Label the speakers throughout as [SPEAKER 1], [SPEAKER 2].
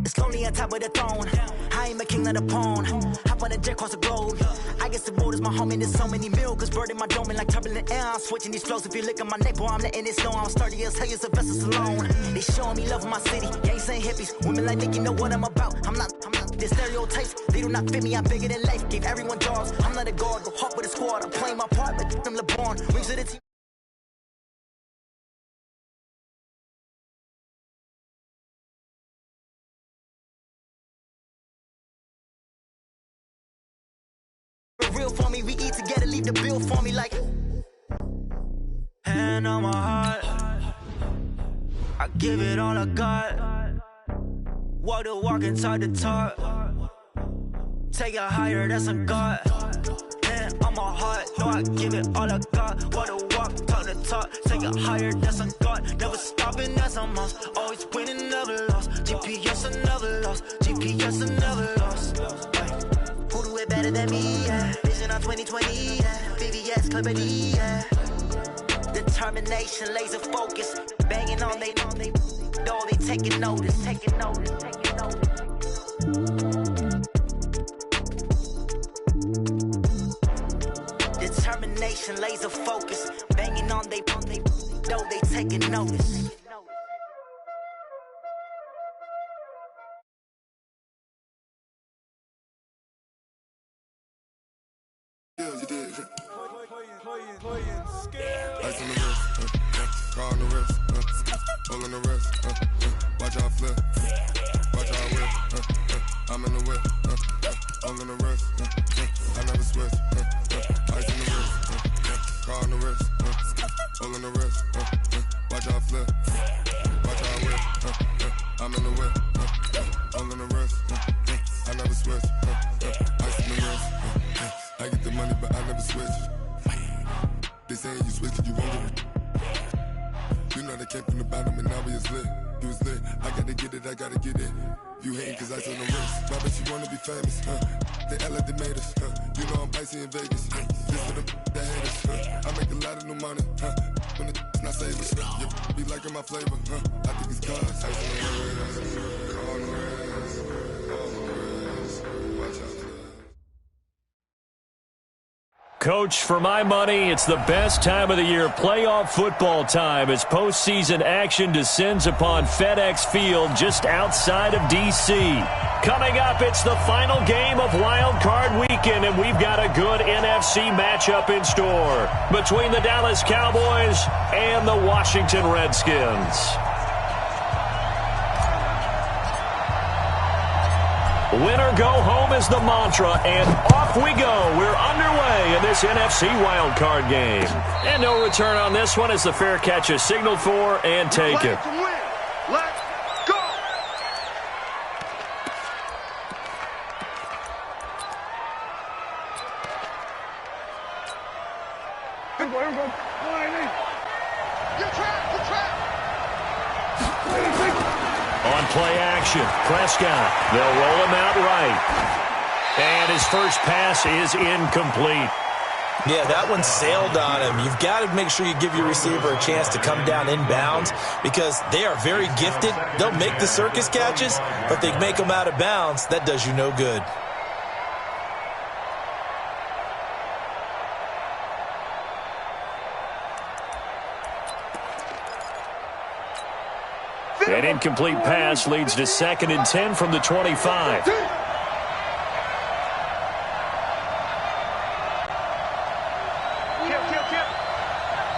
[SPEAKER 1] Slowly on top of the throne. I ain't a king, not a pawn. Hop on a jet across the globe. I guess the world is my home and there's so many miracles. Bird in my dome and like turbulent air. I'm switching these flows. If you look at my neck, boy, I'm letting it snow. I'm sturdy as hell as a vessel alone. They showing me love in my city. Gangs ain't hippies. Women like Nicki know what I'm about. I'm not. The stereotypes, they do not fit me. I'm bigger than life. Gave everyone jobs. I'm not a guard. Go hawk with a squad. I'm playing my part, but I'm LeBron. Rings to the team. Real for me, we eat together, leave the bill for me like. Hand on my heart, I give it all I got. Walk the walk inside the talk. Take it higher, that's a God. Hand on my heart, no, I give it all I got. Walk the walk, talk the talk. Take it higher, that's a God. Never stopping, that's a must. Always winning, never lost. GPS, I never lost. GPS, I never lost. Who do it better than me, yeah. Vision on 2020, yeah. VVS, clarity, yeah. Determination, laser focus. Banging on they, though they taking notice. Determination, laser focus. Banging on they, though they taking notice.
[SPEAKER 2] Yeah, you did. Ice on the wrist, car on the wrist, hole in the wrist, watch out flip, watch out whip, I'm in the whip, hole in the wrist, I never switch, ice in the wrist, car on the wrist, hole in the wrist, watch out flip, watch out whip, I'm in the whip, hole in the wrist, I never switch, ice in the wrist. I get the money, but I never switch. They saying you switch, you won't get it. You know they came from the bottom and now we is lit. You was lit, I gotta get it, I gotta get it. You hating cause I on the wrist. Why bet you wanna be famous, They act like they made us, You know I'm icy in Vegas, This for the that haters, I make a lot of new money, When it's not savers, You be liking my flavor, I think it's cause ice on the wrist, on the wrist, on the wrist, watch out.
[SPEAKER 3] Coach, for my money, it's the best time of the year, playoff football time, as postseason action descends upon FedEx Field just outside of D.C. Coming up, it's the final game of Wild Card Weekend, and we've got a good NFC matchup in store between the Dallas Cowboys and the Washington Redskins. Winner go home is the mantra, and off we go. We're underway in this NFC wildcard game. And no return on this one as the fair catch is signaled for and taken.
[SPEAKER 2] Let's go!
[SPEAKER 3] On play action, Prescott. They'll roll him out right. And his first pass is incomplete.
[SPEAKER 4] Yeah, that one sailed on him. You've got to make sure you give your receiver a chance to come down inbounds because they are very gifted. They'll make the circus catches, but they make them out of bounds. That does you no good.
[SPEAKER 3] An incomplete pass leads to 2nd and 10 from the 25.
[SPEAKER 5] Here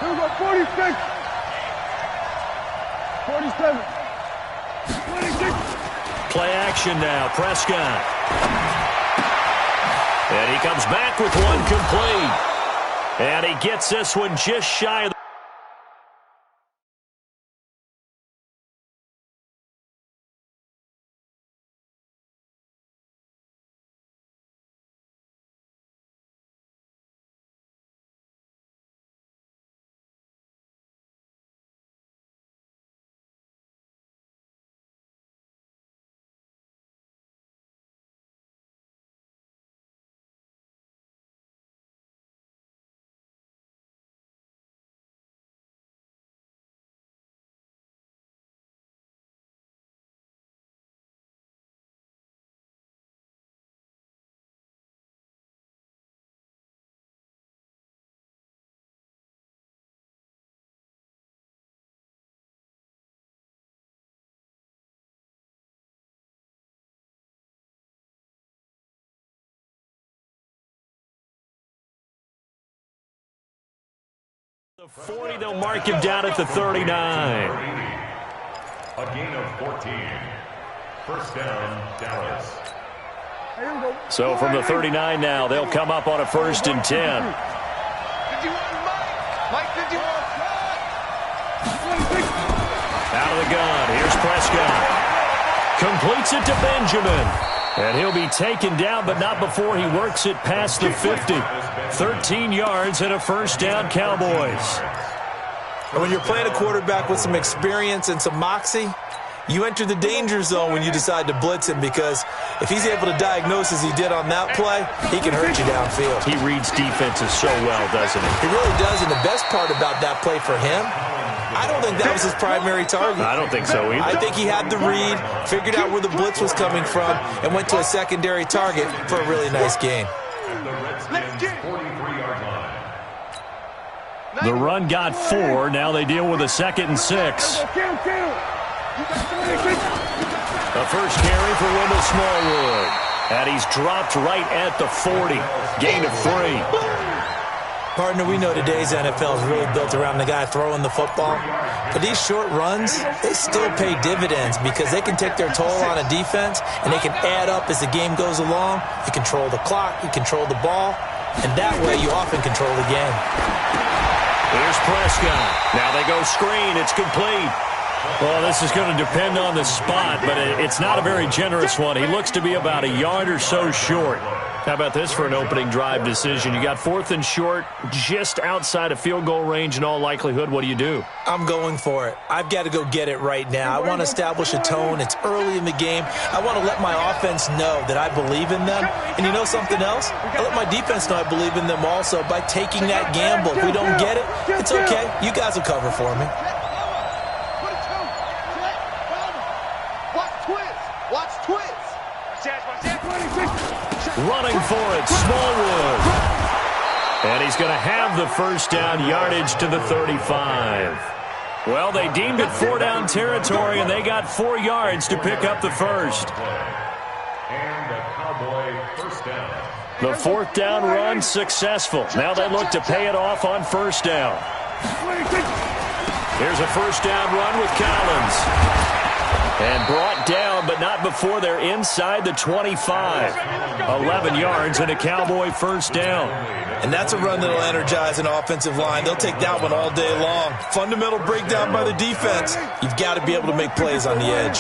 [SPEAKER 5] we go, 46. 47. 26.
[SPEAKER 3] Play action now, Prescott. And he comes back with one complete. And he gets this one just shy of the The 40, they'll mark him down at the 39.
[SPEAKER 6] A gain of 14. First down, Dallas.
[SPEAKER 3] So from the 39 now, they'll come up on a 1st and 10. Out of the gun, here's Prescott. Completes it to Benjamin. And he'll be taken down, but not before he works it past the 50. 13 yards and a 1st down, Cowboys.
[SPEAKER 4] And when you're playing a quarterback with some experience and some moxie, you enter the danger zone when you decide to blitz him, because if he's able to diagnose as he did on that play, he can hurt you downfield.
[SPEAKER 3] He reads defenses so well, doesn't he?
[SPEAKER 4] He really does, and the best part about that play for him, I don't think that was his primary target.
[SPEAKER 3] I don't think so either.
[SPEAKER 4] I think he had the read, figured out where the blitz was coming from, and went to a secondary target for a really nice gain.
[SPEAKER 3] The run got 4. Now they deal with a 2nd and 6. The first carry for Wendell Smallwood. And he's dropped right at the 40. Gain of 3.
[SPEAKER 4] Partner, we know today's NFL is really built around the guy throwing the football. But these short runs, they still pay dividends because they can take their toll on a defense, and they can add up as the game goes along. You control the clock, you control the ball, and that way you often control the game.
[SPEAKER 3] Here's Prescott. Now they go screen. It's complete. Well, this is going to depend on the spot, but it's not a very generous one. He looks to be about a yard or so short. How about this for an opening drive decision? You got 4th and short, just outside of field goal range in all likelihood. What do?
[SPEAKER 4] I'm going for it. I've got to go get it right now. I want to establish a tone. It's early in the game. I want to let my offense know that I believe in them. And you know something else? I let my defense know I believe in them also by taking that gamble. If we don't get it, it's okay. You guys will cover for me.
[SPEAKER 3] Running for it, Smallwood. And he's going to have the 1st down, yardage to the 35. Well, they deemed it 4-down territory, and they got 4 yards to pick up the 1st.
[SPEAKER 6] And the Cowboy 1st down.
[SPEAKER 3] The 4th down run successful. Now they look to pay it off on 1st down. Here's a 1st down run with Collins. And brought down, but not before they're inside the 25. 11 yards and a Cowboy 1st down.
[SPEAKER 4] And that's a run that'll energize an offensive line. They'll take that one all day long. Fundamental breakdown by the defense. You've got to be able to make plays on the edge.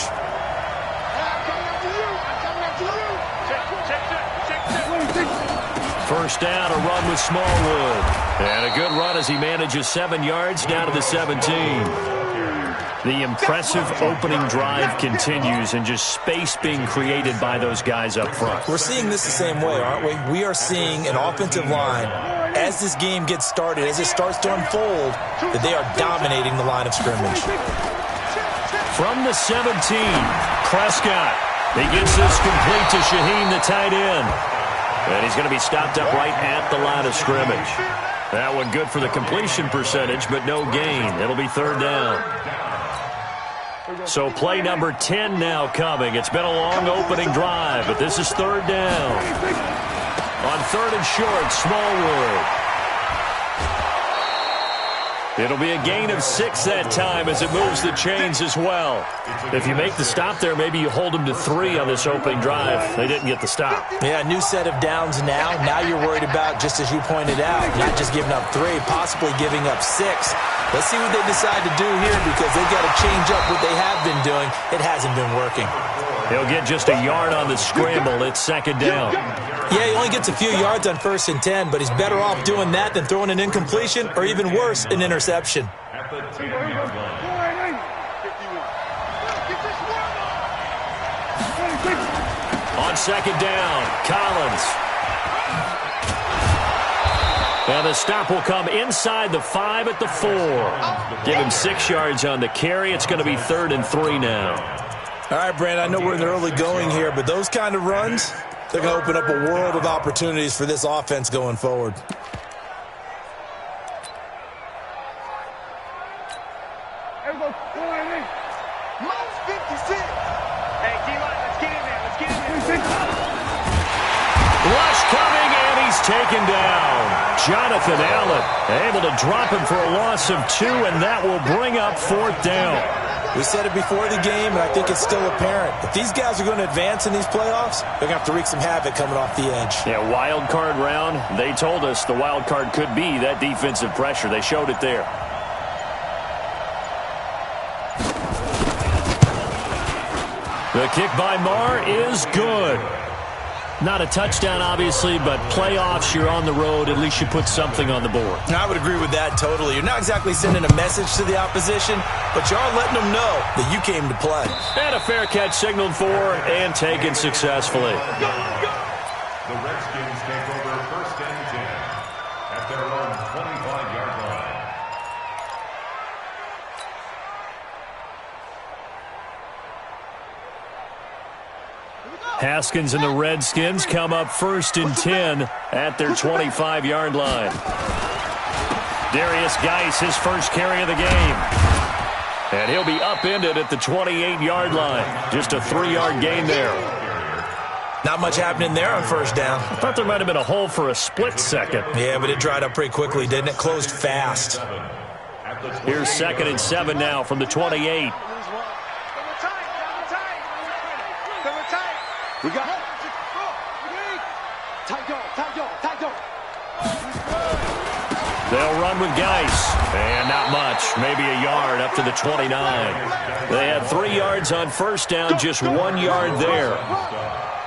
[SPEAKER 3] First down, a run with Smallwood. And a good run as he manages 7 yards down to the 17. The impressive opening drive continues, and just space being created by those guys up front.
[SPEAKER 4] We're seeing this the same way, aren't we? We are seeing an offensive line, as this game gets started, as it starts to unfold, that they are dominating the line of scrimmage.
[SPEAKER 3] From the 17, Prescott. He gets this complete to Shaheen, the tight end. And he's going to be stopped up right at the line of scrimmage. That one good for the completion percentage, but no gain. It'll be 3rd down. So play number 10 now coming. It's been a long opening drive, but this is 3rd down. On 3rd and short, Smallwood. It'll be a gain of 6 that time as it moves the chains as well. If you make the stop there, maybe you hold them to 3 on this opening drive. They didn't get the stop.
[SPEAKER 4] Yeah, new set of downs now. Now you're worried about, just as you pointed out, not just giving up 3, possibly giving up 6. Let's see what they decide to do here, because they've got to change up what they have been doing. It hasn't been working.
[SPEAKER 3] He'll get just a yard on the scramble. It's 2nd down.
[SPEAKER 4] Yeah, he only gets a few yards on 1st and 10, but he's better off doing that than throwing an incompletion, or even worse, an interception.
[SPEAKER 6] At the 10-yard line.
[SPEAKER 3] On 2nd down, Collins. Now the stop will come inside the 5 at the 4. Give him 6 yards on the carry. It's going to be 3rd and 3 now.
[SPEAKER 4] All right, Brandon, I know we're in the early going here, but those kind of runs, they're going to open up a world of opportunities for this offense going forward.
[SPEAKER 3] Rush coming, and he He's taken down. Jonathan Allen able to drop him for a loss of 2, and that will bring up 4th down.
[SPEAKER 4] We said it before the game, and I think it's still apparent. If these guys are going to advance in these playoffs, they're going to have to wreak some havoc coming off the edge.
[SPEAKER 3] Yeah, wild card round. They told us the wild card could be that defensive pressure. They showed it there. The kick by Marr is good. Not a touchdown, obviously, but playoffs, you're on the road. At least you put something on the board.
[SPEAKER 4] I would agree with that totally. You're not exactly sending a message to the opposition, but you are letting them know that you came to play.
[SPEAKER 3] And a fair catch signaled for and taken successfully.
[SPEAKER 6] The Redskins take over 1st and 10 at their own 25-yard line.
[SPEAKER 3] Haskins and the Redskins come up 1st and 10 at their 25-yard line. Darius Geis, his first carry of the game. And he'll be upended at the 28-yard line. Just a 3-yard gain there.
[SPEAKER 4] Not much happening there on 1st down.
[SPEAKER 3] I thought there might have been a hole for a split second.
[SPEAKER 4] Yeah, but it dried up pretty quickly, didn't it? Closed fast.
[SPEAKER 3] Here's 2nd and 7 now from the 28.
[SPEAKER 5] We got
[SPEAKER 3] They'll run with Geis. And not much. Maybe a yard up to the 29. They had 3 yards on 1st down, just 1 yard there.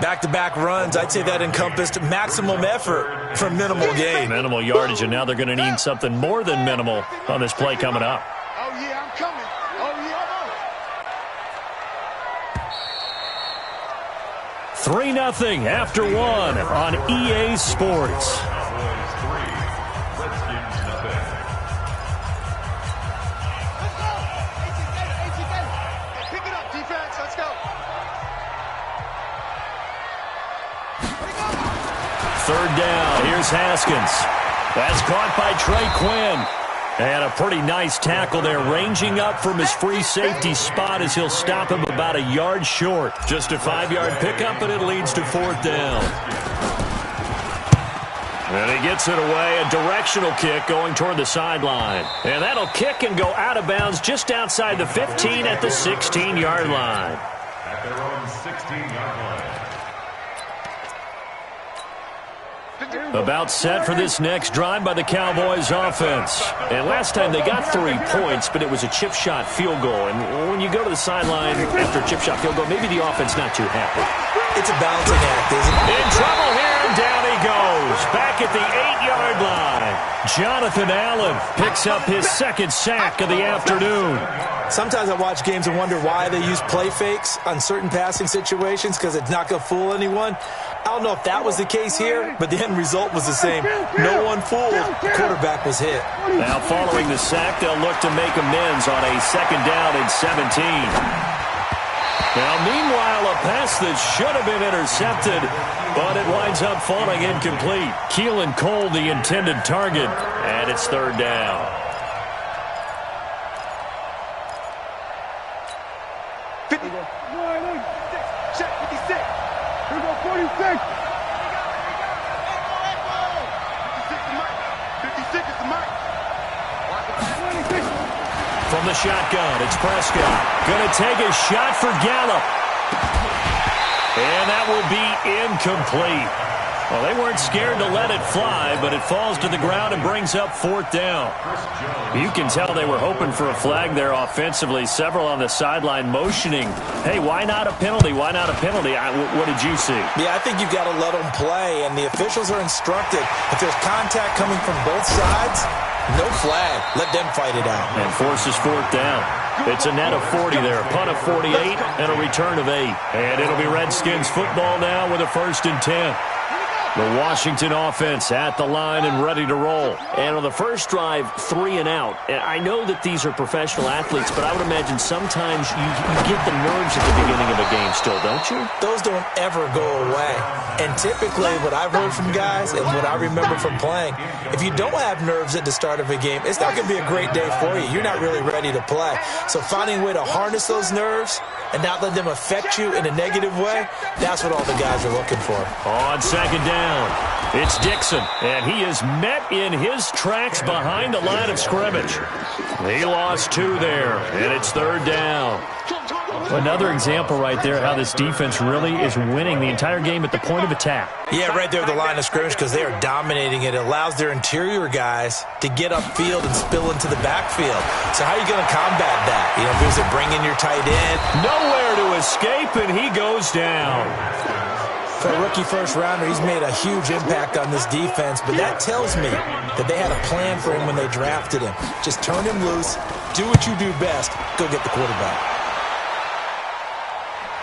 [SPEAKER 4] Back-to-back runs, I'd say that encompassed maximum effort for minimal gain.
[SPEAKER 3] Minimal yardage, and now they're going to need something more than minimal on this play coming up.
[SPEAKER 5] Oh, yeah, I'm coming. Oh, yeah,
[SPEAKER 3] 3-0 after 1 on EA Sports.
[SPEAKER 6] Cowboys 3, Redskins nothing.
[SPEAKER 5] Pick it up, defense. Let's go.
[SPEAKER 3] 3rd down. Here's Haskins. That's caught by Trey Quinn. And a pretty nice tackle there, ranging up from his free safety spot as he'll stop him about a yard short. Just a 5-yard pickup, and it leads to 4th down. And he gets it away, a directional kick going toward the sideline. And that'll kick and go out of bounds just outside the 15 at the 16-yard line.
[SPEAKER 6] At their own 16-yard line.
[SPEAKER 3] About set for this next drive by the Cowboys offense. And last time they got 3 points, but it was a chip shot field goal. And when you go to the sideline after a chip shot field goal, maybe the offense not too happy.
[SPEAKER 4] It's a balancing act, isn't it?
[SPEAKER 3] In trouble here, and down he goes. Back at the 8-yard line. Jonathan Allen picks up his 2nd sack of the afternoon.
[SPEAKER 4] Sometimes I watch games and wonder why they use play fakes on certain passing situations, because it's not going to fool anyone. I don't know if that was the case here, but the end result was the same. No one fooled. The quarterback was hit.
[SPEAKER 3] Now following the sack, they'll look to make amends on a 2nd down and 17. Now, meanwhile, a pass that should have been intercepted, but it winds up falling incomplete. Keelan Cole, the intended target, and it's 3rd down.
[SPEAKER 5] Check 56. Here we go, 46. 56 is the mic. 26.
[SPEAKER 3] From the shotgun, it's Prescott. Going to take a shot for Gallup. And that will be incomplete. Well, they weren't scared to let it fly, but it falls to the ground and brings up 4th down. You can tell they were hoping for a flag there offensively. Several on the sideline motioning, hey, why not a penalty? Why not a penalty? What did you see?
[SPEAKER 4] Yeah, I think you've got to let them play, and the officials are instructed. If there's contact coming from both sides, no flag. Let them fight it out.
[SPEAKER 3] And forces 4th down. It's a net of 40 there, a punt of 48, and a return of 8. And it'll be Redskins football now with a 1st and 10. The Washington offense at the line and ready to roll. And on the first drive, 3 and out. And I know that these are professional athletes, but I would imagine sometimes you get the nerves at the beginning of a game still, don't you?
[SPEAKER 4] Those don't ever go away. And typically what I've heard from guys and what I remember from playing, if you don't have nerves at the start of a game, it's not going to be a great day for you. You're not really ready to play. So finding a way to harness those nerves and not let them affect you in a negative way, that's what all the guys are looking for.
[SPEAKER 3] On 2nd down, down. It's Dixon, and he is met in his tracks behind the line of scrimmage. He lost 2 there, and it's 3rd down. Another example right there how this defense really is winning the entire game at the point of attack.
[SPEAKER 4] Yeah, right there at the line of scrimmage because they are dominating it. It allows their interior guys to get upfield and spill into the backfield. So how are you going to combat that? You know, if it bring in your tight end.
[SPEAKER 3] Nowhere to escape, and he goes down.
[SPEAKER 4] For a rookie first-rounder, he's made a huge impact on this defense, but that tells me that they had a plan for him when they drafted him. Just turn him loose, do what you do best, go get the quarterback.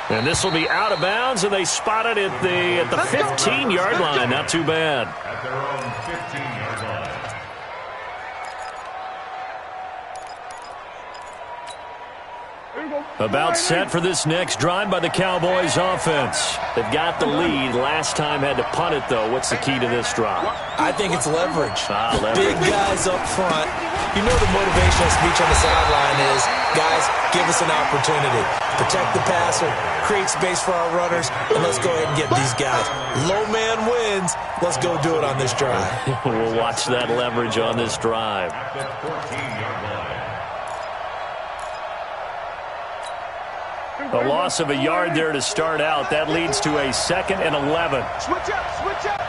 [SPEAKER 3] And this will be out of bounds, and they spot it at the 15-yard line. Not too bad.
[SPEAKER 6] At their own 15-yard line.
[SPEAKER 3] About set for this next drive by the Cowboys offense. They've got the lead. Last time had to punt it, though. What's the key to this drive?
[SPEAKER 4] I think it's leverage.
[SPEAKER 3] Leverage.
[SPEAKER 4] Big guys up front. You know the motivational speech on the sideline is, guys, give us an opportunity. Protect the passer, create space for our runners, and let's go ahead and get these guys. Low man wins. Let's go do it on this drive.
[SPEAKER 3] We'll watch that leverage on this drive.
[SPEAKER 6] At the 14-yard line.
[SPEAKER 3] A loss of a yard there to start out. That leads to a 2nd and 11.
[SPEAKER 5] Switch up, switch up.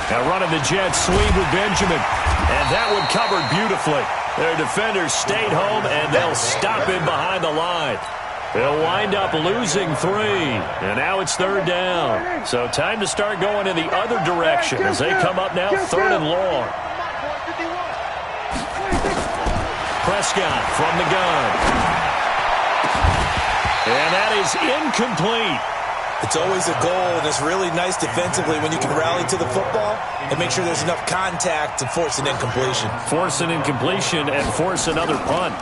[SPEAKER 3] Now running the jet sweep with Benjamin. And that one covered beautifully. Their defenders stayed home, and they'll stop him behind the line. They'll wind up losing 3. And now it's 3rd down. So time to start going in the other direction as they come up now 3rd and long. Prescott from the gun. And that is incomplete.
[SPEAKER 4] It's always a goal, and it's really nice defensively when you can rally to the football and make sure there's enough contact to force an incompletion.
[SPEAKER 3] Force an incompletion and force another punt.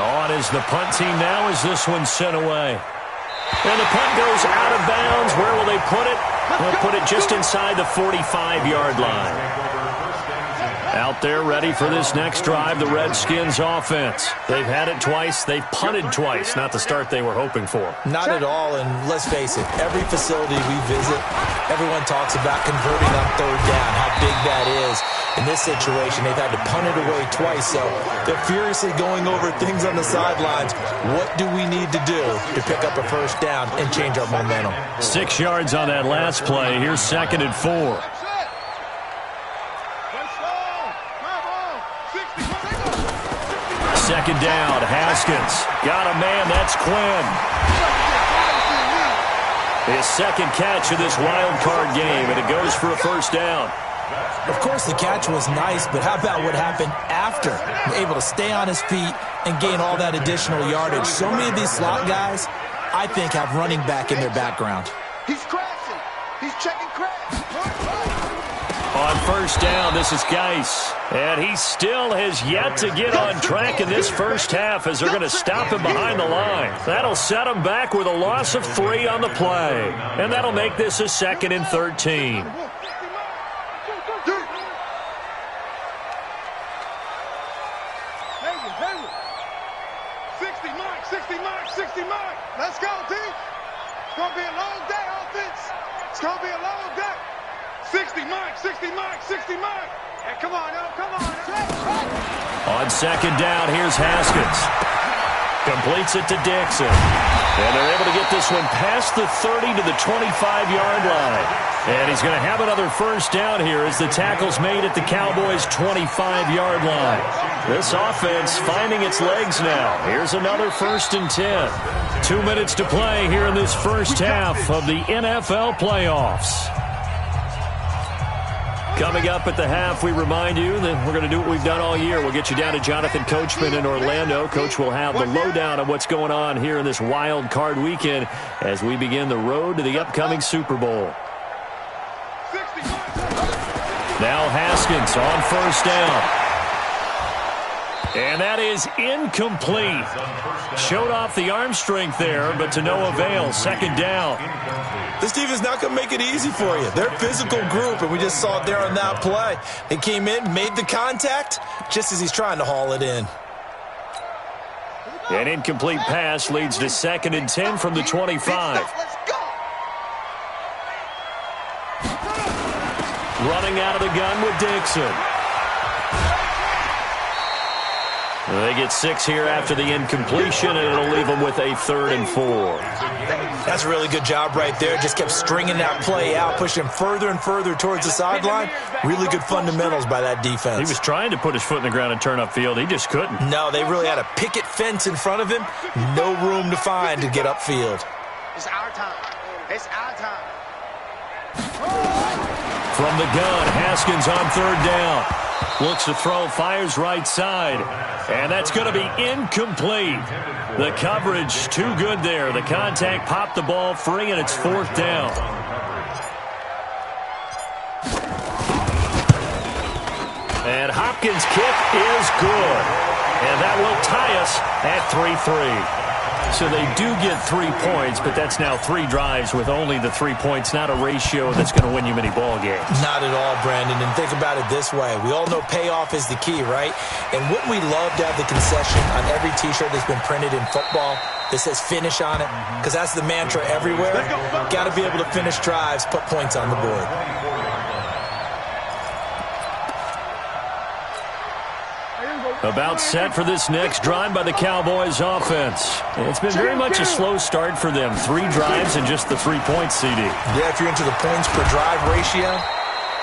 [SPEAKER 3] On is the punt team now as this one's sent away. And the punt goes out of bounds. Where will they put it? They'll put it just inside the 45-yard line. Out there ready for this next drive, the Redskins offense. They've had it twice. They've punted twice. Not the start they were hoping for.
[SPEAKER 4] Not at all, and let's face it, every facility we visit, everyone talks about converting on 3rd down, how big that is. In this situation, they've had to punt it away twice, so they're furiously going over things on the sidelines. What do we need to do to pick up a 1st down and change our momentum?
[SPEAKER 3] 6 yards on that last play. Here's 2nd and 4. Second down, Haskins. Got a man, that's Quinn. His 2nd catch of this wild card game, and it goes for a 1st down.
[SPEAKER 4] Of course, the catch was nice, but how about what happened after? Able to stay on his feet and gain all that additional yardage. So many of these slot guys, I think, have running back in their background.
[SPEAKER 5] He's crashing. He's checking crash.
[SPEAKER 3] On 1st down, this is Geis. And he still has yet to get on track in this first half as they're going to stop him behind the line. That'll set him back with a loss of 3 on the play. And that'll make this a 2nd and 13.
[SPEAKER 5] Let's go, team. It's going to be a long day, offense. It's going to be a long day. 60 Mike, 60 Mike, 60 Mike. Hey, come on, now, come on.
[SPEAKER 3] On 2nd down, here's Haskins. Completes it to Dixon. And they're able to get this one past the 30 to the 25-yard line. And he's going to have another 1st down here as the tackle's made at the Cowboys' 25-yard line. This offense finding its legs now. Here's another 1st and 10. 2 minutes to play here in this first half of the NFL playoffs. Coming up at the half, we remind you that we're going to do what we've done all year. We'll get you down to Jonathan Coachman in Orlando. Coach will have the lowdown of what's going on here in this wild card weekend as we begin the road to the upcoming Super Bowl. Now Haskins on 1st down. And that is incomplete. Showed off the arm strength there, but to no avail. 2nd down.
[SPEAKER 4] This team is not going to make it easy for you. They're a physical group, and we just saw it there on that play. They came in, made the contact, just as he's trying to haul it in.
[SPEAKER 3] An incomplete pass leads to 2nd and 10 from the 25. running out of the gun with Dixon. They get 6 here after the incompletion, and it'll leave them with a 3rd and 4.
[SPEAKER 4] That's a really good job right there. Just kept stringing that play out, pushing further and further towards the sideline. Really good fundamentals by that defense.
[SPEAKER 3] He was trying to put his foot in the ground and turn upfield. He just couldn't.
[SPEAKER 4] No, they really had a picket fence in front of him. No room to find to get upfield.
[SPEAKER 5] It's our time. It's our time.
[SPEAKER 3] From the gun, Haskins on 3rd down. Looks to throw, fires right side. And that's going to be incomplete. The coverage too good there. The contact popped the ball free, and it's 4th down. And Hopkins' kick is good. And that will tie us at 3-3. So they do get 3 points, but that's now 3 drives with only the 3 points, not a ratio that's going to win you many ball games.
[SPEAKER 4] Not at all, Brandon. And think about it this way. We all know payoff is the key, right? And wouldn't we love to have the concession on every T-shirt that's been printed in football that says finish on it? Because that's the mantra everywhere. Got to be able to finish drives, put points on the board.
[SPEAKER 3] About set for this next drive by the Cowboys offense. It's been very much a slow start for them. 3 drives and just the 3 points, CD.
[SPEAKER 4] Yeah, if you're into the points per drive ratio,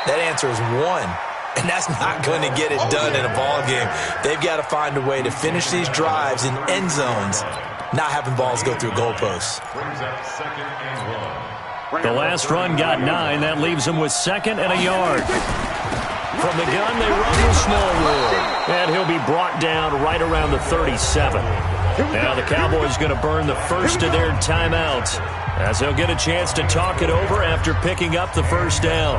[SPEAKER 4] that answer is 1. And that's not going to get it done in a ball game. They've got to find a way to finish these drives in end zones, not having balls go through goalposts.
[SPEAKER 3] The last run got 9. That leaves them with 2nd and a yard. From the gun, they run to Smallwood. And he'll be brought down right around the 37. Now the Cowboys going to burn the first of their timeouts, as they'll get a chance to talk it over after picking up the 1st down.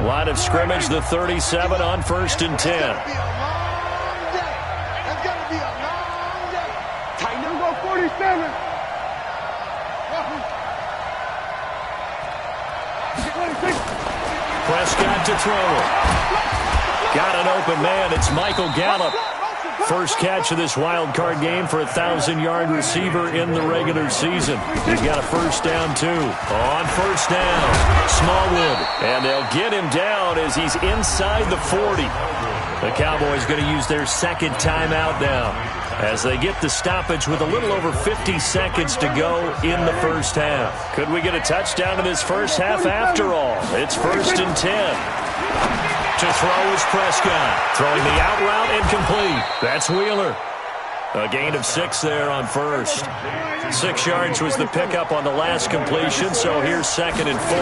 [SPEAKER 3] Line of scrimmage, the 37 on 1st and 10.
[SPEAKER 5] It's going to be a long day. Tight number 47.
[SPEAKER 3] Prescott to throw. Got an open man. It's Michael Gallup. First catch of this wild card game for a 1,000-yard receiver in the regular season. He's got a 1st down, too. On 1st down, Smallwood. And they'll get him down as he's inside the 40. The Cowboys going to use their 2nd timeout now, as they get the stoppage with a little over 50 seconds to go in the 1st half. Could we get a touchdown in this 1st half after all? It's 1st and 10. To throw is Prescott. Throwing the out route incomplete. That's Wheeler. A gain of 6 there on 1st. 6 yards was the pickup on the last completion, so here's 2nd and 4.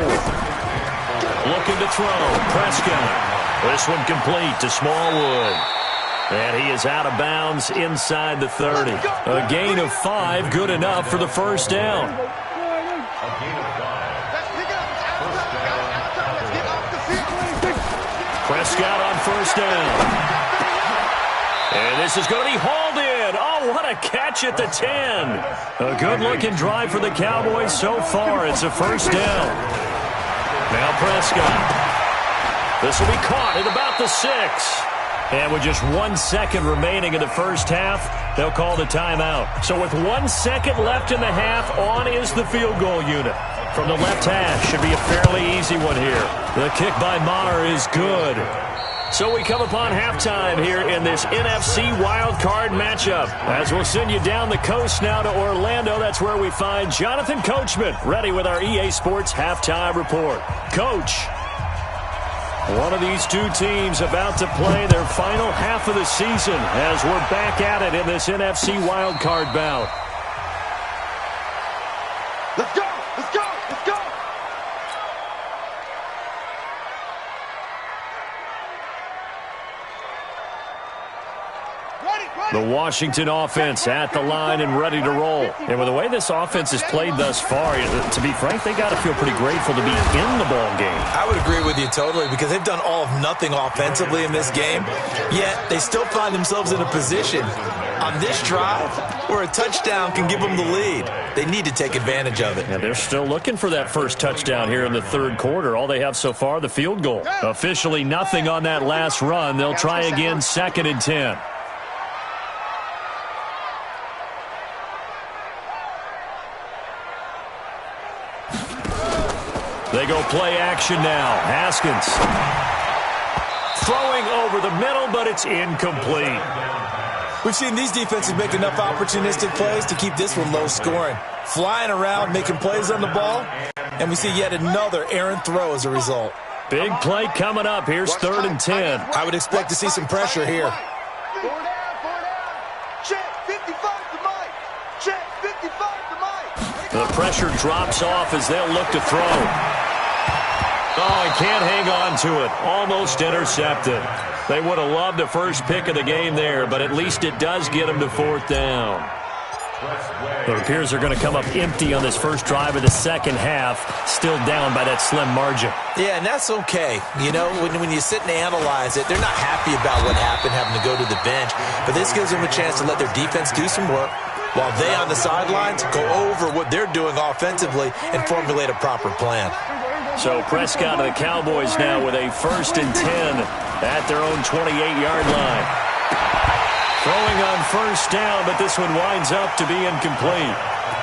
[SPEAKER 3] Looking to throw. Prescott. This one complete to Smallwood. And he is out of bounds inside the 30. A gain of 5, good enough for the 1st down. Prescott on 1st down. And this is going to be hauled in. Oh, what a catch at the 10. A good-looking drive for the Cowboys so far. It's a 1st down. Now Prescott. This will be caught at about the 6. And with just 1 second remaining in the 1st half, they'll call the timeout. So with 1 second left in the half, on is the field goal unit. From the left hash, should be a fairly easy one here. The kick by Maher is good. So we come upon halftime here in this NFC Wild Card matchup. As we'll send you down the coast now to Orlando, that's where we find Jonathan Coachman, ready with our EA Sports Halftime Report. Coach, one of these two teams about to play their final half of the season as we're back at it in this NFC Wild Card bout.
[SPEAKER 5] Let's go! Let's go! Let's go!
[SPEAKER 3] The Washington offense at the line and ready to roll. And with the way this offense has played thus far, to be frank, they got to feel pretty grateful to be in the ball game.
[SPEAKER 4] I would agree with you totally, because they've done all of nothing offensively in this game, yet they still find themselves in a position on this drive where a touchdown can give them the lead. They need to take advantage of it.
[SPEAKER 3] Yeah, they're still looking for that first touchdown here in the 3rd quarter. All they have so far, the field goal. Officially nothing on that last run. They'll try again, 2nd and 10. They go play action now. Haskins throwing over the middle, but it's incomplete.
[SPEAKER 4] We've seen these defenses make enough opportunistic plays to keep this one low scoring. Flying around, making plays on the ball, and we see yet another errant throw as a result.
[SPEAKER 3] Big play coming up. Here's 3rd and 10.
[SPEAKER 4] I would expect to see some pressure here.
[SPEAKER 5] Check 55 to Mike. Check 55 to Mike.
[SPEAKER 3] The pressure drops off as they'll look to throw. Oh, he can't hang on to it. Almost intercepted. They would have loved the first pick of the game there, but at least it does get them to 4th down. It appears they're going to come up empty on this first drive of the second half, still down by that slim margin.
[SPEAKER 4] Yeah, and that's okay. You know, when you sit and analyze it, they're not happy about what happened, having to go to the bench, but this gives them a chance to let their defense do some work while they on the sidelines go over what they're doing offensively and formulate a proper plan.
[SPEAKER 3] So Prescott and the Cowboys now with a 1st and 10 at their own 28-yard line. Throwing on 1st down, but this one winds up to be incomplete.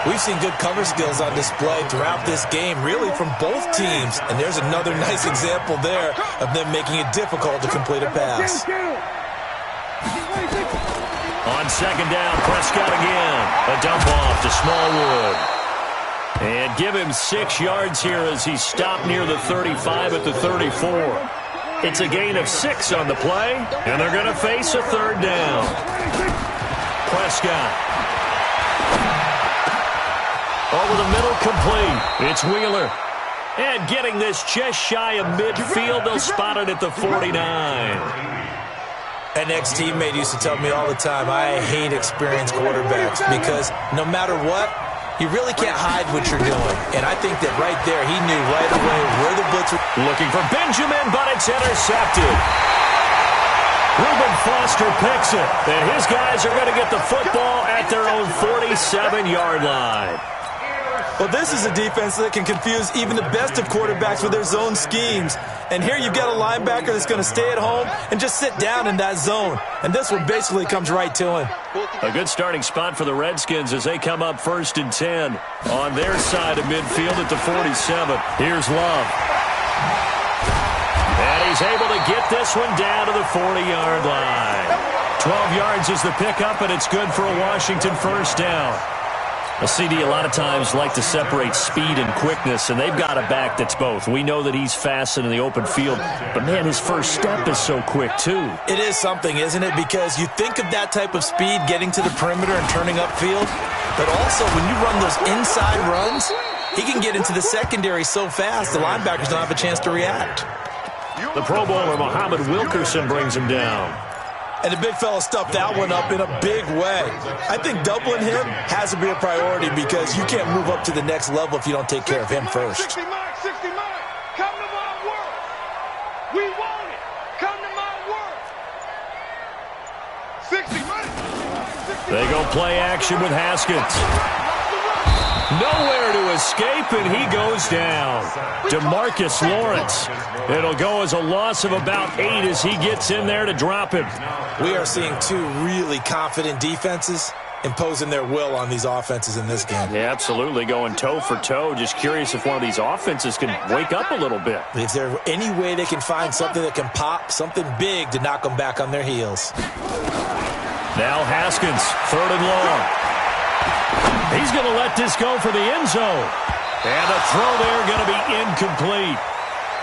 [SPEAKER 4] We've seen good cover skills on display throughout this game, really from both teams. And there's another nice example there of them making it difficult to complete a pass.
[SPEAKER 3] On 2nd down, Prescott again. A dump off to Smallwood. And give him 6 yards here as he stopped near the 35 at the 34. It's a gain of 6 on the play, and they're going to face a 3rd down. Prescott. Over the middle, complete. It's Wheeler. And getting this just shy of midfield, they'll spot it at the 49.
[SPEAKER 4] An ex-teammate used to tell me all the time, I hate experienced quarterbacks because no matter what, you really can't hide what you're doing. And I think that right there, he knew right away where the blitz was.
[SPEAKER 3] Looking for Benjamin, but it's intercepted. Reuben Foster picks it. And his guys are going to get the football at their own 47-yard line.
[SPEAKER 4] Well, this is a defense that can confuse even the best of quarterbacks with their zone schemes. And here you've got a linebacker that's going to stay at home and just sit down in that zone. And this one basically comes right to him.
[SPEAKER 3] A good starting spot for the Redskins as they come up 1st and 10 on their side of midfield at the 47. Here's Love. And he's able to get this one down to the 40-yard line. 12 yards is the pickup, and it's good for a Washington 1st down. A CD a lot of times like to separate speed and quickness, and they've got a back that's both. We know that he's fast in the open field, but, man, his first step is so quick, too.
[SPEAKER 4] It is something, isn't it? Because you think of that type of speed getting to the perimeter and turning upfield, but also when you run those inside runs, he can get into the secondary so fast the linebackers don't have a chance to react.
[SPEAKER 3] The Pro Bowler Muhammad Wilkerson brings him down.
[SPEAKER 4] And the big fella stuffed that one up in a big way. I think doubling him has to be a priority because you can't move up to the next level if you don't take care of him first.
[SPEAKER 5] 60 Mike, 60 Mike. Come to my work. We want it. Come to my work. 60 Mike.
[SPEAKER 3] They go play action with Haskins. Nowhere to escape, and he goes down. DeMarcus Lawrence. It'll go as a loss of about 8 as he gets in there to drop him.
[SPEAKER 4] We are seeing 2 really confident defenses imposing their will on these offenses in this game.
[SPEAKER 3] Yeah, absolutely, going toe for toe. Just curious if one of these offenses can wake up a little bit.
[SPEAKER 4] Is there any way they can find something that can pop, something big to knock them back on their heels?
[SPEAKER 3] Now Haskins, 3rd and long. He's going to let this go for the end zone. And the throw there going to be incomplete.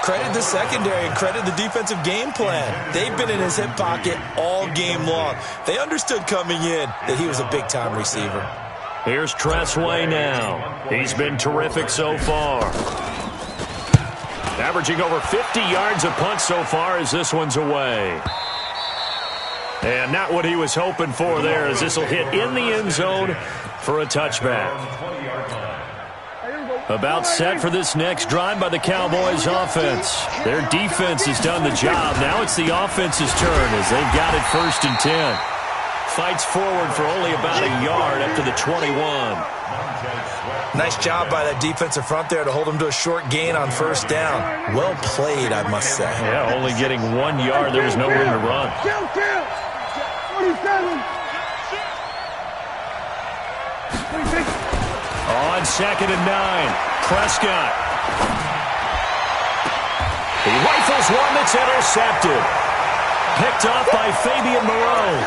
[SPEAKER 4] Credit the secondary and credit the defensive game plan. They've been in his hip pocket all game long. They understood coming in that he was a big-time receiver.
[SPEAKER 3] Here's Tressway now. He's been terrific so far. Averaging over 50 yards a punt so far as this one's away. And not what he was hoping for there as this will hit in the end zone for a touchback. About set for this next drive by the Cowboys offense. Their defense has done the job. Now it's the offense's turn as they've got it 1st and 10. Fights forward for only about a yard up to the 21.
[SPEAKER 4] Nice job by that defensive front there to hold him to a short gain on 1st down. Well played, I must say.
[SPEAKER 3] Yeah, only getting 1 yard. There was no room to run.
[SPEAKER 5] 47.
[SPEAKER 3] On 2nd and 9, Prescott. He rifles one that's intercepted. Picked off by Fabian Moreau.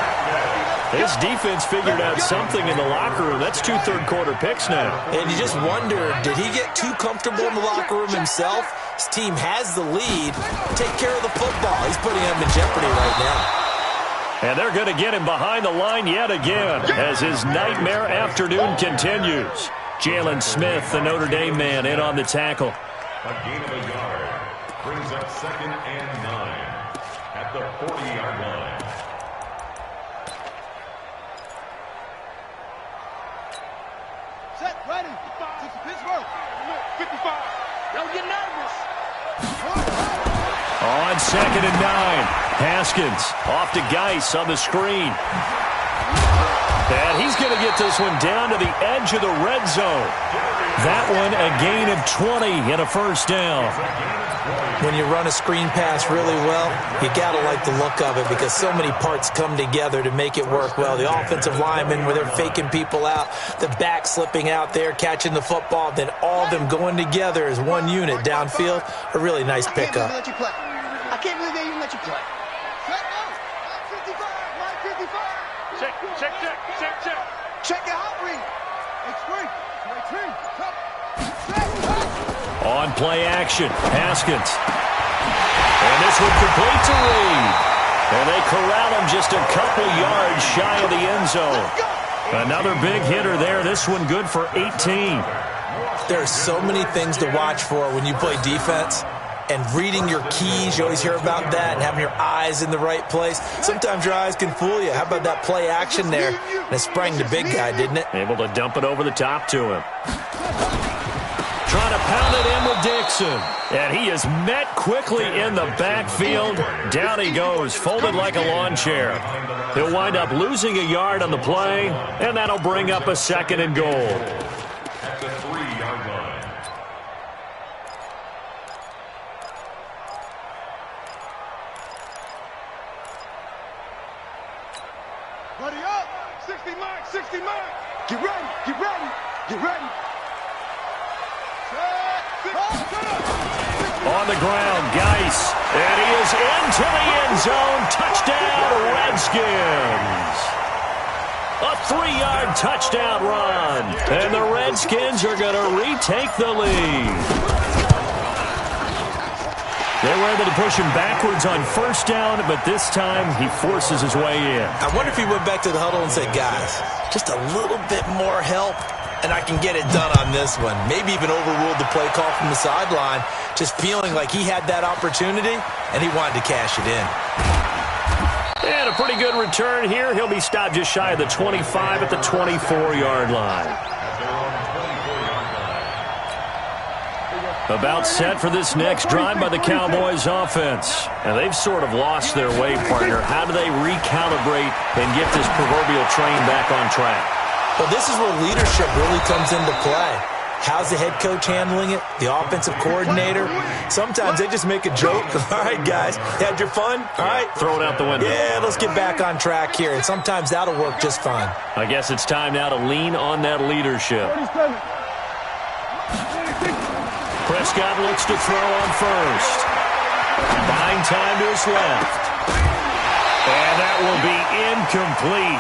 [SPEAKER 3] His defense figured out something in the locker room. That's 2 third-quarter picks now.
[SPEAKER 4] And you just wonder, did he get too comfortable in the locker room himself? His team has the lead. Take care of the football. He's putting him in jeopardy right now.
[SPEAKER 3] And they're going to get him behind the line yet again as his nightmare afternoon continues. Jalen Smith, the Notre Dame man, in on the tackle.
[SPEAKER 6] A gain of a yard brings up 2nd and 9 at the 40-yard line.
[SPEAKER 5] Set, ready. Pittsburgh. 55. Don't get nervous.
[SPEAKER 3] On 2nd and 9. Haskins off to Geis on the screen. And he's going to get this one down to the edge of the red zone. That one a gain of 20 and a first down.
[SPEAKER 4] When you run a screen pass really well, you got to like the look of it because so many parts come together to make it work well. The offensive linemen, where they're faking people out, the back slipping out there, catching the football, then all of them going together as one unit downfield. A really nice pickup.
[SPEAKER 5] I can't believe they even let you play. Check it out, read.
[SPEAKER 3] On play action, Haskins. And this one complete to Reed. And they corral him just a couple yards shy of the end zone. Another big hitter there. This one good for 18.
[SPEAKER 4] There are so many things to watch for when you play defense. And reading your keys, you always hear about that, and having your eyes in the right place. Sometimes your eyes can fool you. How about that play action there? And it sprang the big guy, didn't it?
[SPEAKER 3] Able to dump it over the top to him. Trying to pound it in with Dixon. And he is met quickly in the backfield. Down he goes, folded like a lawn chair. He'll wind up losing a yard on the play, and that'll bring up a 2nd and goal.
[SPEAKER 6] At the 3-yard line.
[SPEAKER 5] Ready up. 60 mark, 60 mark. Get ready, get ready, get ready.
[SPEAKER 3] On the ground, Geis. And he is into the end zone. Touchdown, Redskins. A 3-yard touchdown run. And the Redskins are going to retake the lead. They were able to push him backwards on first down, but this time he forces his way in.
[SPEAKER 4] I wonder if he went back to the huddle and said, guys, just a little bit more help, and I can get it done on this one. Maybe even overruled the play call from the sideline, just feeling like he had that opportunity, and he wanted to cash it in.
[SPEAKER 3] And a pretty good return here. He'll be stopped just shy of the 25 at the 24-yard line. About set for this next drive by the Cowboys offense. And they've sort of lost their way, partner. How do they recalibrate and get this proverbial train back on track?
[SPEAKER 4] Well, this is where leadership really comes into play. How's the head coach handling it? The offensive coordinator? Sometimes they just make a joke. All right, guys, had your fun? All right.
[SPEAKER 3] Throw it out the window.
[SPEAKER 4] Yeah, let's get back on track here. And sometimes that'll work just fine.
[SPEAKER 3] I guess it's time now to lean on that leadership. Prescott looks to throw on first. Buying time to his left. And that will be incomplete.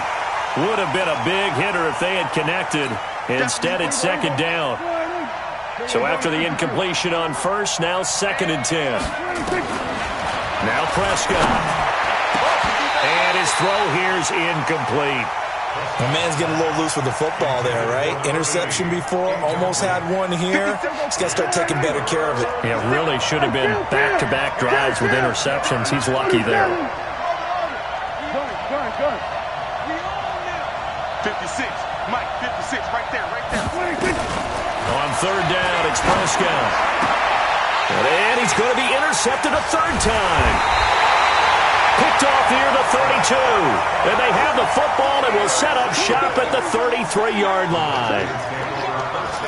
[SPEAKER 3] Would have been a big hitter if they had connected. Instead, it's 2nd down. So after the incompletion on first, now 2nd and 10. Now Prescott. And his throw here is incomplete.
[SPEAKER 4] The man's getting a little loose with the football there, right? Interception before, almost had one here. He's got to start taking better care of it.
[SPEAKER 3] Yeah, really should have been back-to-back drives with interceptions. He's lucky there.
[SPEAKER 5] 56, Mike, 56, right there.
[SPEAKER 3] On 3rd down, it's Prescott. And he's going to be intercepted a 3rd time. Picked off here the 32. And they have the football and will set up shop at the 33-yard line.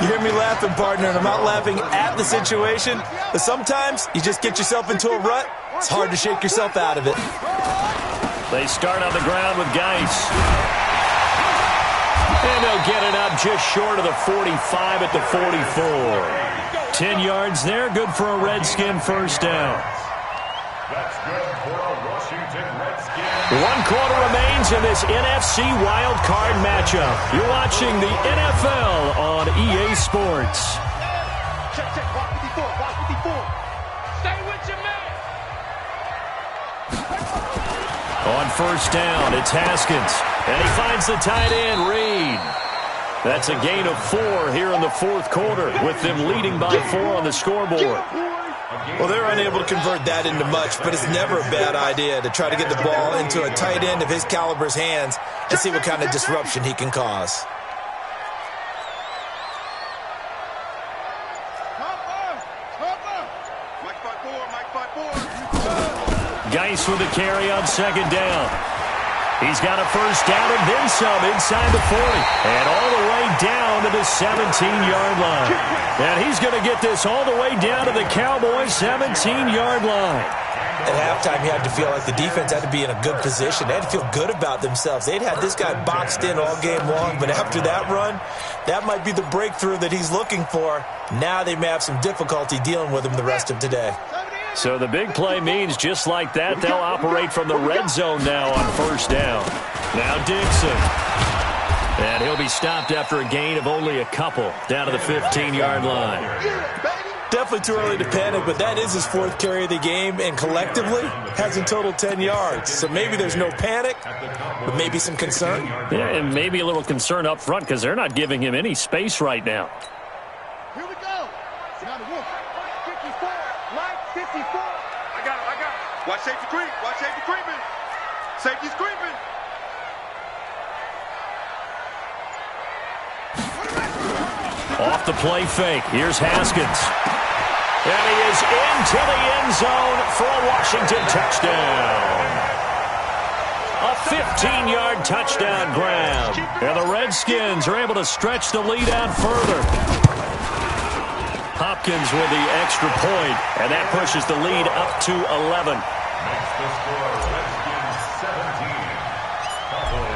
[SPEAKER 4] You hear me laughing, partner, and I'm not laughing at the situation, but sometimes you just get yourself into a rut. It's hard to shake yourself out of it.
[SPEAKER 3] They start on the ground with Geis. And they'll get it up just short of the 45 at the 44. 10 yards there, good for a Redskin first down.
[SPEAKER 6] That's good for a Washington Redskins.
[SPEAKER 3] 1 quarter remains in this NFC Wild Card matchup. You're watching the NFL on EA Sports.
[SPEAKER 5] Check, block 54, block 54. Stay with your man.
[SPEAKER 3] On first down, it's Haskins. And he finds the tight end, Reed. That's a gain of 4 here in the fourth quarter, with them leading by 4 on the scoreboard.
[SPEAKER 4] Well, they're unable to convert that into much, but it's never a bad idea to try to get the ball into a tight end of his caliber's hands and see what kind of disruption he can cause.
[SPEAKER 3] Geis with the carry on second down. He's got a first down and then some inside the 40. And all the way down to the 17-yard line. And he's going to get this all the way down to the Cowboys' 17-yard line.
[SPEAKER 4] At halftime, you had to feel like the defense had to be in a good position. They had to feel good about themselves. They'd had this guy boxed in all game long, but after that run, that might be the breakthrough that he's looking for. Now they may have some difficulty dealing with him the rest of today.
[SPEAKER 3] So the big play means just like that, they'll operate from the red zone now on first down. Now Dixon. And he'll be stopped after a gain of only a couple down to the 15-yard line.
[SPEAKER 4] Definitely too early to panic, but that is his 4th carry of the game, and collectively has in total 10 yards. So maybe there's no panic, but maybe some concern.
[SPEAKER 3] Yeah, and maybe a little concern up front because they're not giving him any space right now.
[SPEAKER 5] Here we go. Now the wolf. 54. Line 54. I got it. Watch safety creep. Watch safety creeping. Safety's creeping.
[SPEAKER 3] Off the play fake. Here's Haskins. And he is into the end zone for a Washington touchdown. A 15-yard touchdown grab. And the Redskins are able to stretch the lead out further. Hopkins with the extra point, and that pushes the lead up to 11.
[SPEAKER 6] Makes the score Redskins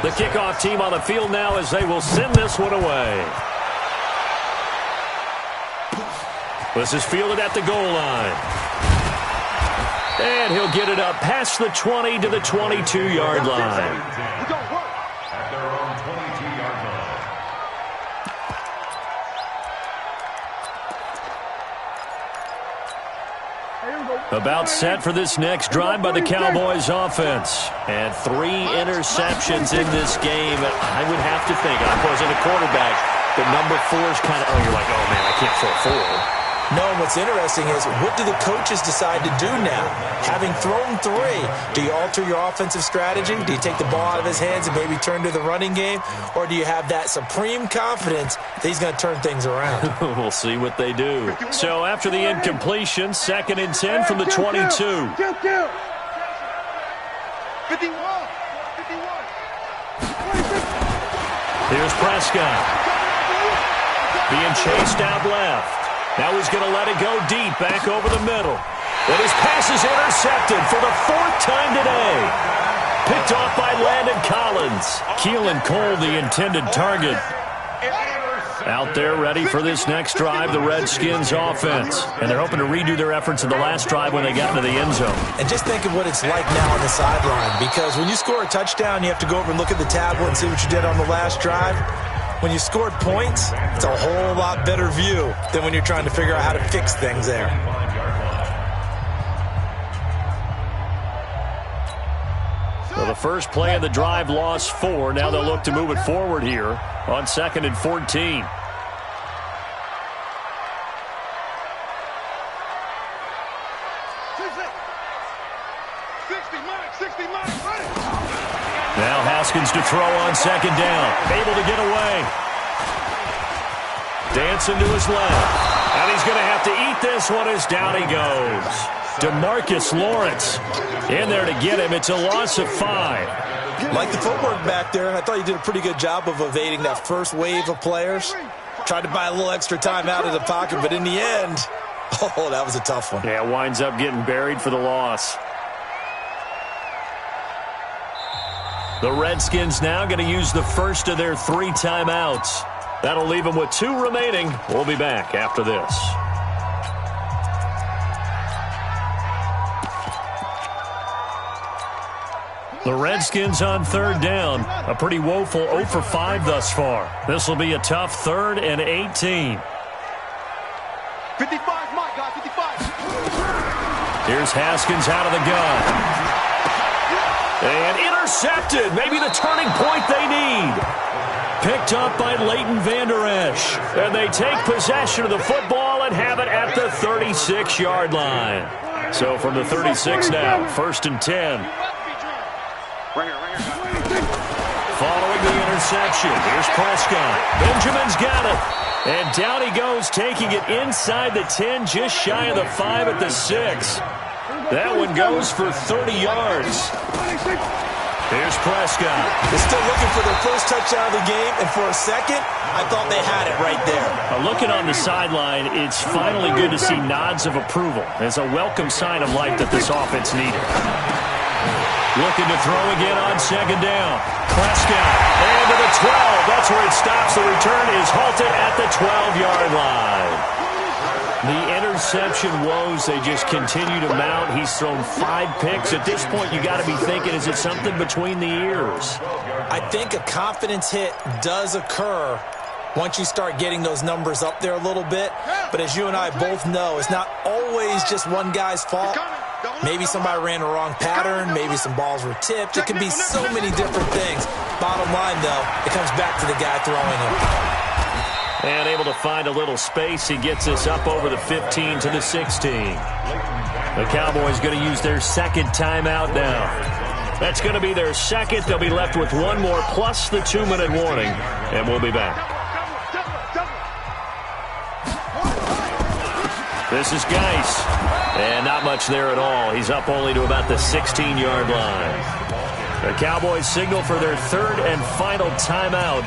[SPEAKER 6] 17.
[SPEAKER 3] The kickoff team on the field now as they will send this one away. This is fielded at the goal line. And he'll get it up past the 20 to the 22-yard line.
[SPEAKER 6] At their own 22-yard line.
[SPEAKER 3] About set for this next drive by the Cowboys offense. And 3 interceptions in this game. I would have to think, I wasn't a quarterback, but number 4 is kind of, you're like, oh man, I can't throw 4.
[SPEAKER 4] No, what's interesting is, what do the coaches decide to do now? Having thrown 3, do you alter your offensive strategy? Do you take the ball out of his hands and maybe turn to the running game? Or do you have that supreme confidence that he's going to turn things around?
[SPEAKER 3] We'll see what they do. So after the incompletion, 2nd and 10 from the 22.
[SPEAKER 5] 51.
[SPEAKER 3] Here's Prescott. Being chased out left. Now he's going to let it go deep, back over the middle. And his pass is intercepted for the 4th time today. Picked off by Landon Collins. Keelan Cole, the intended target. Out there ready for this next drive, the Redskins offense. And they're hoping to redo their efforts in the last drive when they got into the end zone.
[SPEAKER 4] And just think of what it's like now on the sideline, because when you score a touchdown, you have to go over and look at the tablet and see what you did on the last drive. When you scored points, it's a whole lot better view than when you're trying to figure out how to fix things there.
[SPEAKER 3] Well, the first play of the drive lost 4. Now they'll look to move it forward here on 2nd and 14. Now Haskins to throw on 2nd down. Able to get away. Dancing to his left. And he's going to have to eat this one as down he goes. DeMarcus Lawrence in there to get him. It's a loss of 5.
[SPEAKER 4] Like the footwork back there, I thought he did a pretty good job of evading that first wave of players. Tried to buy a little extra time out of the pocket, but in the end, oh, that was a tough one.
[SPEAKER 3] Yeah, winds up getting buried for the loss. The Redskins now going to use the first of their 3 timeouts. That'll leave them with 2 remaining. We'll be back after this. The Redskins on third down. A pretty woeful 0 for 5 thus far. This will be a tough 3rd and 18.
[SPEAKER 5] 55, my God, 55.
[SPEAKER 3] Here's Haskins out of the gun. And intercepted. Maybe the turning point they need. Picked up by Leighton Vander Esch. And they take possession of the football and have it at the 36-yard line. So from the 36 now, 1st and 10. Following the interception, here's Prescott. Benjamin's got it. And down he goes, taking it inside the 10, just shy of the 5 at the 6. That one goes for 30 yards. Here's Prescott.
[SPEAKER 4] They're still looking for their first touchdown of the game, and for a second, I thought they had it right there.
[SPEAKER 3] Looking on the sideline, it's finally good to see nods of approval. It's a welcome sign of life that this offense needed. Looking to throw again on 2nd down. Prescott, and to the 12. That's where it stops. The return is halted at the 12-yard line. The interception woes, they just continue to mount. He's thrown 5 picks. At this point, you got to be thinking, is it something between the ears?
[SPEAKER 4] I think a confidence hit does occur once you start getting those numbers up there a little bit. But as you and I both know, it's not always just one guy's fault. Maybe somebody ran the wrong pattern. Maybe some balls were tipped. It could be so many different things. Bottom line, though, it comes back to the guy throwing them.
[SPEAKER 3] And able to find a little space. He gets us up over the 15 to the 16. The Cowboys going to use their 2nd timeout now. That's going to be their 2nd. They'll be left with 1 more plus the 2-minute warning. And we'll be back. This is Geis. And not much there at all. He's up only to about the 16-yard line. The Cowboys signal for their 3rd and final timeout.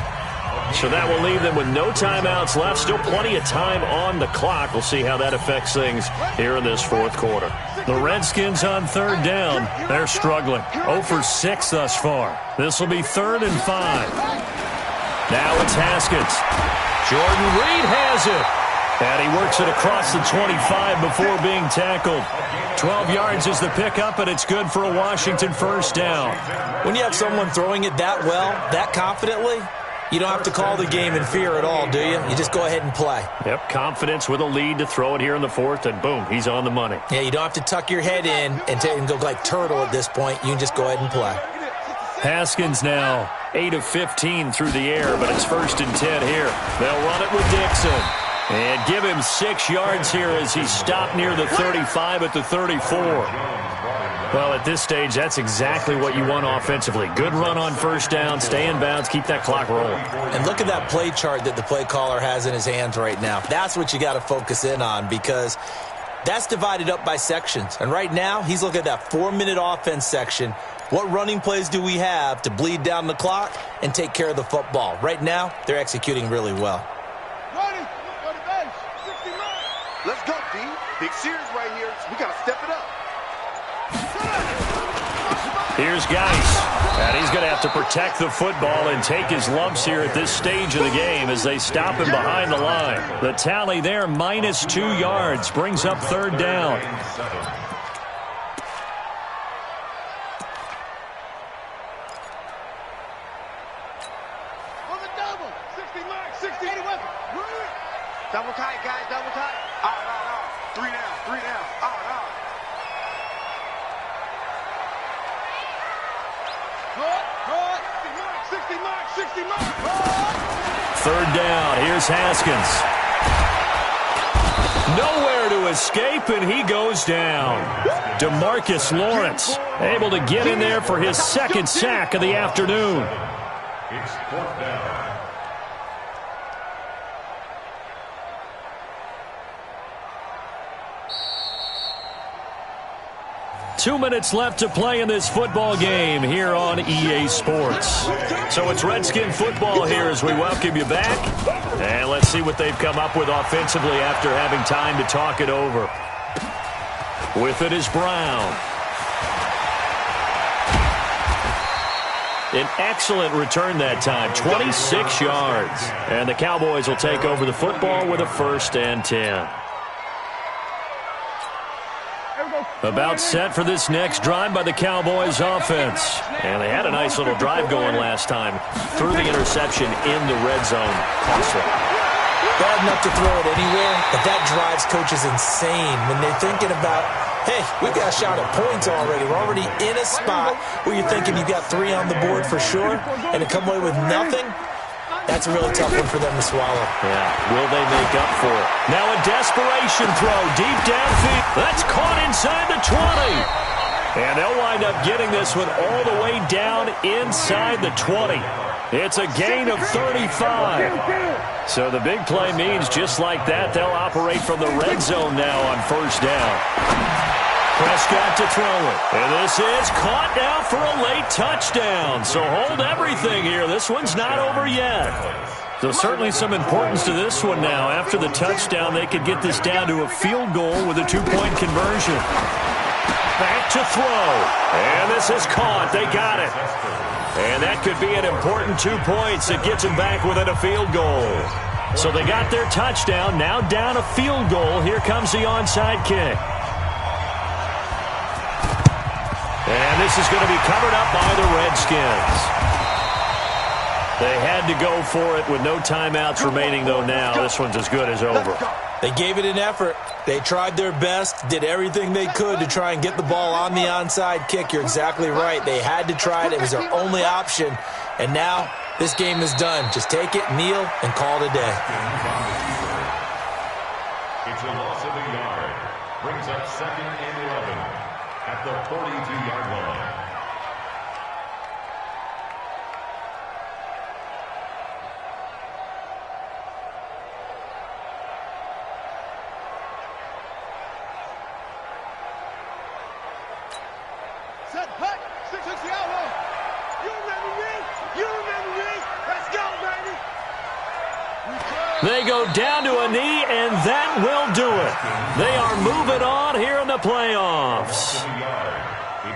[SPEAKER 3] So that will leave them with no timeouts left. Still plenty of time on the clock. We'll see how that affects things here in this 4th quarter. The Redskins on 3rd down. They're struggling. 0 for 6 thus far. This will be 3rd and 5. Now it's Haskins. Jordan Reed has it. And he works it across the 25 before being tackled. 12 yards is the pickup, and it's good for a Washington 1st down.
[SPEAKER 4] When you have someone throwing it that well, that confidently, you don't have to call the game in fear at all, do you? You just go ahead and play.
[SPEAKER 3] Yep, confidence with a lead to throw it here in the 4th, and boom, he's on the money.
[SPEAKER 4] Yeah, you don't have to tuck your head in and go like turtle at this point. You can just go ahead and play.
[SPEAKER 3] Haskins now 8 of 15 through the air, but it's 1st and 10 here. They'll run it with Dixon. And give him 6 yards here as he stopped near the 35 at the 34. Well, at this stage, that's exactly what you want offensively. Good run on 1st down, stay in bounds, keep that clock rolling.
[SPEAKER 4] And look at that play chart that the play caller has in his hands right now. That's what you got to focus in on because that's divided up by sections. And right now, he's looking at that 4-minute offense section. What running plays do we have to bleed down the clock and take care of the football? Right now, they're executing really well.
[SPEAKER 5] Let's go, D. Big Sears right here. We got to step it up.
[SPEAKER 3] Here's Geis. And he's going to have to protect the football and take his lumps here at this stage of the game as they stop him behind the line. The tally there, minus 2 yards, brings up 3rd down.
[SPEAKER 5] On the double. 60 mark, 60. 80 weapon. Double tight, guys. Double tight. Out. 3 down. Out. 60 mark.
[SPEAKER 3] 3rd down. Here's Haskins. Nowhere to escape, and he goes down. DeMarcus Lawrence able to get in there for his 2nd sack of the afternoon.
[SPEAKER 6] It's 4th down.
[SPEAKER 3] 2 minutes left to play in this football game here on EA Sports. So it's Redskin football here as we welcome you back. And let's see what they've come up with offensively after having time to talk it over. With it is Brown. An excellent return that time, 26 yards. And the Cowboys will take over the football with a 1st and 10.
[SPEAKER 5] There we go.
[SPEAKER 3] About set for this next drive by the Cowboys offense. And they had a nice little drive going last time. Threw the interception in the red zone. Costly.
[SPEAKER 4] Bad enough to throw it anywhere, but that drives coaches insane when they're thinking about, hey, we've got a shot at points already. We're already in a spot where you're thinking you've got 3 on the board for sure, and to come away with nothing, that's a really tough one for them to swallow.
[SPEAKER 3] Yeah, will they make up for it? Now a desperation throw deep downfield. That's caught inside the 20. And they'll wind up getting this one all the way down inside the 20. It's a gain of 35. So the big play means just like that, they'll operate from the red zone now on first down. Prescott to throw it. And this is caught now for a late touchdown. So hold everything here. This one's not over yet. So certainly some importance to this one now. After the touchdown, they could get this down to a field goal with a 2-point conversion. Back to throw. And this is caught. They got it. And that could be an important 2 points. It gets them back within a field goal. So they got their touchdown. Now down a field goal. Here comes the onside kick. And this is going to be covered up by the Redskins. They had to go for it with no timeouts remaining, though, now. This one's as good as over.
[SPEAKER 4] They gave it an effort. They tried their best, did everything they could to try and get the ball on the onside kick. You're exactly right. They had to try it. It was their only option. And now this game is done. Just take it, kneel, and call it a day.
[SPEAKER 6] It's a loss of a yard. Brings up 2nd and 11 at the 42-yard line.
[SPEAKER 5] Set, hut, 660 outlaw. You remember me? You remember me? Let's go, baby.
[SPEAKER 3] They go down to a knee, and that will do it. They are moving on here in the playoffs.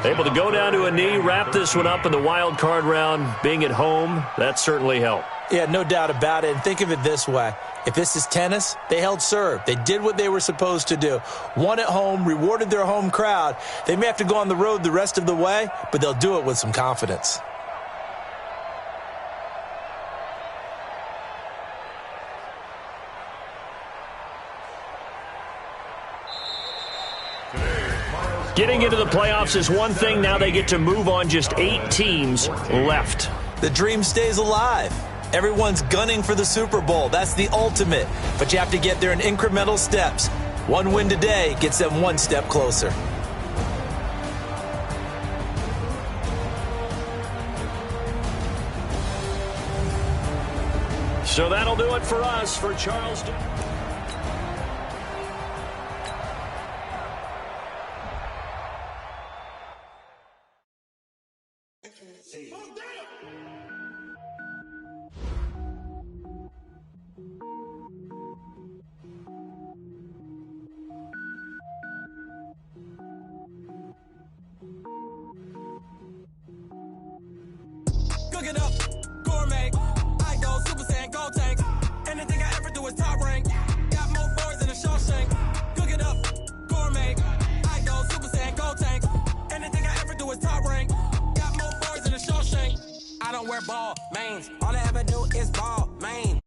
[SPEAKER 3] Able to go down to a knee, wrap this one up in the wild card round. Being at home, that certainly helped.
[SPEAKER 4] Yeah, no doubt about it. And think of it this way. If this is tennis, they held serve. They did what they were supposed to do. Won at home, rewarded their home crowd. They may have to go on the road the rest of the way, but they'll do it with some confidence.
[SPEAKER 3] Getting into the playoffs is one thing. Now they get to move on. Just 8 teams left.
[SPEAKER 4] The dream stays alive. Everyone's gunning for the Super Bowl. That's the ultimate. But you have to get there in incremental steps. One win today gets them one step closer.
[SPEAKER 3] So that'll do it for us. For Charleston.
[SPEAKER 7] Cook it up, gourmet. I go Super Saiyan, gold tank. Anything I ever do is top rank. Got more boys than a Shawshank. Cook it up, gourmet. I go Super Saiyan, gold tank. Anything I ever do is top rank. Got more boys than a Shawshank. I don't wear ball mains. All I ever do is ball main.